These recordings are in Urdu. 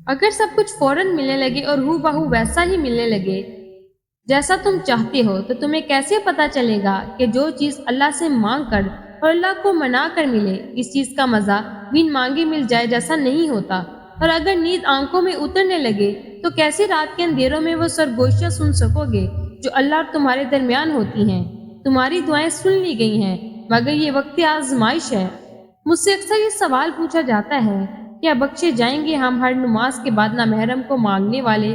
اگر سب کچھ فوراً ملنے لگے اور ہو بہو ویسا ہی ملنے لگے جیسا تم چاہتے ہو تو تمہیں کیسے پتا چلے گا کہ جو چیز اللہ سے مانگ کر اور اللہ کو منا کر ملے اس چیز کا مزہ بن مانگے مل جائے جیسا نہیں ہوتا۔ اور اگر نیند آنکھوں میں اترنے لگے تو کیسے رات کے اندھیروں میں وہ سرگوشیاں سن سکو گے جو اللہ اور تمہارے درمیان ہوتی ہیں۔ تمہاری دعائیں سن لی گئی ہیں مگر یہ وقت آزمائش ہے۔ مجھ سے اکثر یہ سوال پوچھا جاتا ہے، کیا بخشے جائیں گے ہم ہر نماز کے بعد نامحرم کو مانگنے والے؟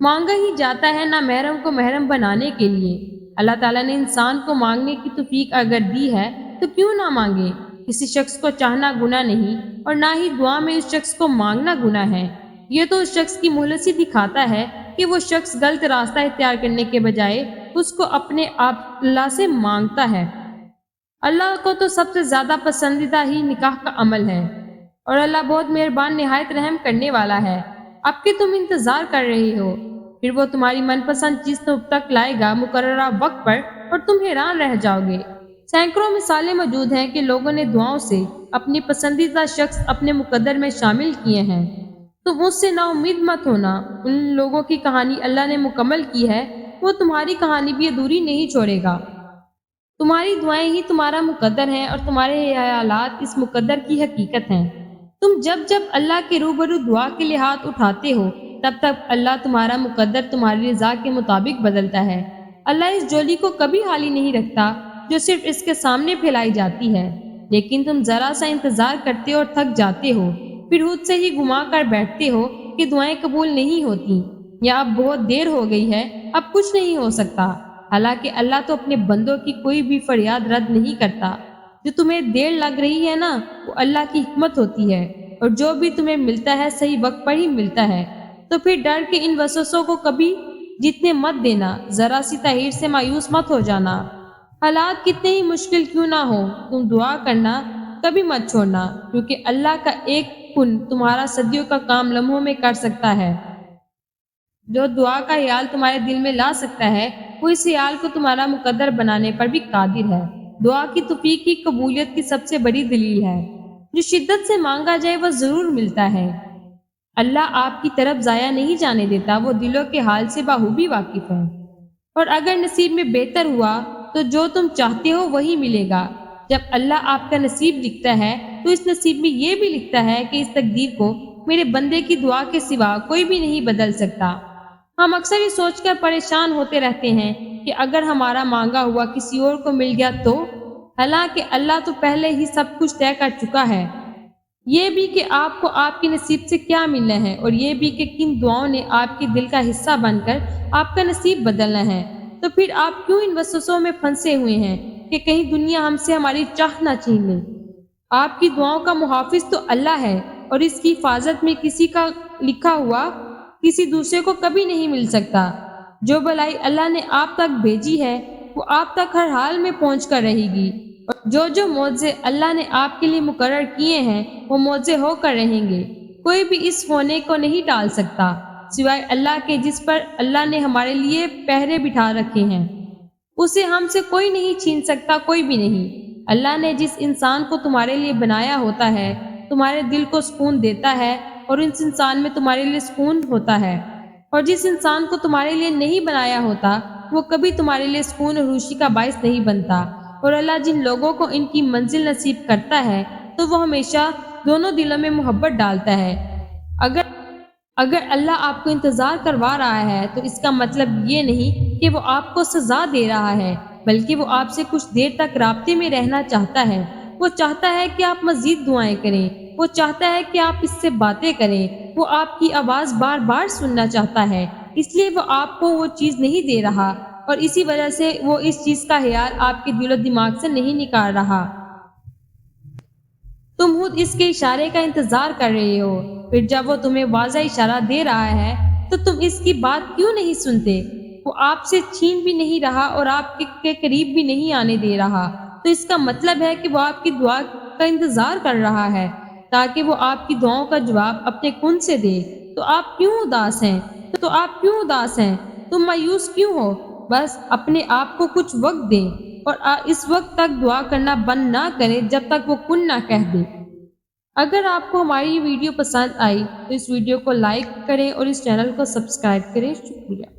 مانگا ہی جاتا ہے نامحرم کو محرم بنانے کے لیے۔ اللہ تعالیٰ نے انسان کو مانگنے کی توفیق اگر دی ہے تو کیوں نہ مانگے؟ کسی شخص کو چاہنا گناہ نہیں اور نہ ہی دعا میں اس شخص کو مانگنا گناہ ہے۔ یہ تو اس شخص کی مہلت ہی دکھاتا ہے کہ وہ شخص غلط راستہ اختیار کرنے کے بجائے اس کو اپنے آپ اللہ سے مانگتا ہے۔ اللہ کو تو سب سے زیادہ پسندیدہ ہی نکاح کا عمل ہے اور اللہ بہت مہربان نہایت رحم کرنے والا ہے۔ اب کہ تم انتظار کر رہے ہو پھر وہ تمہاری من پسند چیز تم تک لائے گا مقررہ وقت پر اور تم حیران رہ جاؤ گے۔ سینکڑوں مثالیں موجود ہیں کہ لوگوں نے دعاؤں سے اپنی پسندیدہ شخص اپنے مقدر میں شامل کیے ہیں۔ تم اس سے نا امید مت ہونا، ان لوگوں کی کہانی اللہ نے مکمل کی ہے، وہ تمہاری کہانی بھی ادھوری نہیں چھوڑے گا۔ تمہاری دعائیں ہی تمہارا مقدر ہیں اور تمہارے خیالات اس مقدر کی حقیقت ہیں۔ تم جب جب اللہ کے روبرو دعا کے لیے ہاتھ اٹھاتے ہو تب تک اللہ تمہارا مقدر تمہاری رضا کے مطابق بدلتا ہے۔ اللہ اس جولی کو کبھی خالی نہیں رکھتا جو صرف اس کے سامنے پھیلائی جاتی ہے، لیکن تم ذرا سا انتظار کرتے اور تھک جاتے ہو، پھر خود سے ہی گما کر بیٹھتے ہو کہ دعائیں قبول نہیں ہوتی یا اب بہت دیر ہو گئی ہے، اب کچھ نہیں ہو سکتا۔ حالانکہ اللہ تو اپنے بندوں کی کوئی بھی فریاد رد نہیں کرتا۔ جو تمہیں دیر لگ رہی ہے نا وہ اللہ کی حکمت ہوتی ہے، اور جو بھی تمہیں ملتا ہے صحیح وقت پر ہی ملتا ہے۔ تو پھر ڈر کے ان وسوسوں کو کبھی جیتنے مت دینا، ذرا سی تحیر سے مایوس مت ہو جانا۔ حالات کتنے ہی مشکل کیوں نہ ہو تم دعا کرنا کبھی مت چھوڑنا، کیونکہ اللہ کا ایک کن تمہارا صدیوں کا کام لمحوں میں کر سکتا ہے۔ جو دعا کا خیال تمہارے دل میں لا سکتا ہے وہ اس خیال کو تمہارا مقدر بنانے پر بھی قادر ہے۔ دعا کی توفیق کی قبولیت کی سب سے بڑی دلیل ہے، جو شدت سے مانگا جائے وہ ضرور ملتا ہے۔ اللہ آپ کی طرف ضائع نہیں جانے دیتا، وہ دلوں کے حال سے بخوبی واقف ہے۔ اور اگر نصیب میں بہتر ہوا تو جو تم چاہتے ہو وہی ملے گا۔ جب اللہ آپ کا نصیب لکھتا ہے تو اس نصیب میں یہ بھی لکھتا ہے کہ اس تقدیر کو میرے بندے کی دعا کے سوا کوئی بھی نہیں بدل سکتا۔ ہم اکثر یہ سوچ کر پریشان ہوتے رہتے ہیں کہ اگر ہمارا مانگا ہوا کسی اور کو مل گیا تو، حالانکہ اللہ تو پہلے ہی سب کچھ طے کر چکا ہے۔ یہ بھی کہ آپ کو آپ کے نصیب سے کیا ملنا ہے، اور یہ بھی کہ کن دعاؤں نے آپ کے دل کا حصہ بن کر آپ کا نصیب بدلنا ہے۔ تو پھر آپ کیوں ان وسوسوں میں پھنسے ہوئے ہیں کہ کہیں دنیا ہم سے ہماری چاہ نہ چھین لے؟ آپ کی دعاؤں کا محافظ تو اللہ ہے، اور اس کی حفاظت میں کسی کا لکھا ہوا کسی دوسرے کو کبھی نہیں مل سکتا۔ جو بلائی اللہ نے آپ تک بھیجی ہے وہ آپ تک ہر حال میں پہنچ کر رہے گی، اور جو معجزے اللہ نے آپ کے لیے مقرر کیے ہیں وہ معجزے ہو کر رہیں گے۔ کوئی بھی اس ہونے کو نہیں ٹال سکتا سوائے اللہ کے، جس پر اللہ نے ہمارے لیے پہرے بٹھا رکھے ہیں۔ اسے ہم سے کوئی نہیں چھین سکتا، کوئی بھی نہیں۔ اللہ نے جس انسان کو تمہارے لیے بنایا ہوتا ہے تمہارے دل کو سکون دیتا ہے، اور اس انسان میں تمہارے لیے سکون ہوتا ہے، اور جس انسان کو تمہارے لیے نہیں بنایا ہوتا وہ کبھی تمہارے لیے سکون اور خوشی کا باعث نہیں بنتا۔ اور اللہ جن لوگوں کو ان کی منزل نصیب کرتا ہے تو وہ ہمیشہ دونوں دلوں میں محبت ڈالتا ہے۔ اگر اللہ آپ کو انتظار کروا رہا ہے تو اس کا مطلب یہ نہیں کہ وہ آپ کو سزا دے رہا ہے، بلکہ وہ آپ سے کچھ دیر تک رابطے میں رہنا چاہتا ہے۔ وہ چاہتا ہے کہ آپ مزید دعائیں کریں، وہ چاہتا ہے کہ آپ اس سے باتیں کریں، وہ آپ کی آواز بار بار سننا چاہتا ہے، اس لیے وہ آپ کو وہ چیز نہیں دے رہا، اور اسی وجہ سے وہ اس چیز کا خیال آپ کے دل و دماغ سے نہیں نکال رہا۔ تم خود اس کے اشارے کا انتظار کر رہے ہو، پھر جب وہ تمہیں واضح اشارہ دے رہا ہے تو تم اس کی بات کیوں نہیں سنتے؟ وہ آپ سے چھین بھی نہیں رہا اور آپ کے قریب بھی نہیں آنے دے رہا، تو اس کا مطلب ہے کہ وہ آپ کی دعا کا انتظار کر رہا ہے تاکہ وہ آپ کی دعاؤں کا جواب اپنے کن سے دے۔ تو آپ کیوں اداس ہیں؟ تم مایوس کیوں ہو؟ بس اپنے آپ کو کچھ وقت دیں، اور اس وقت تک دعا کرنا بند نہ کریں جب تک وہ کن نہ کہہ دے۔ اگر آپ کو ہماری یہ ویڈیو پسند آئی تو اس ویڈیو کو لائک کریں اور اس چینل کو سبسکرائب کریں۔ شکریہ۔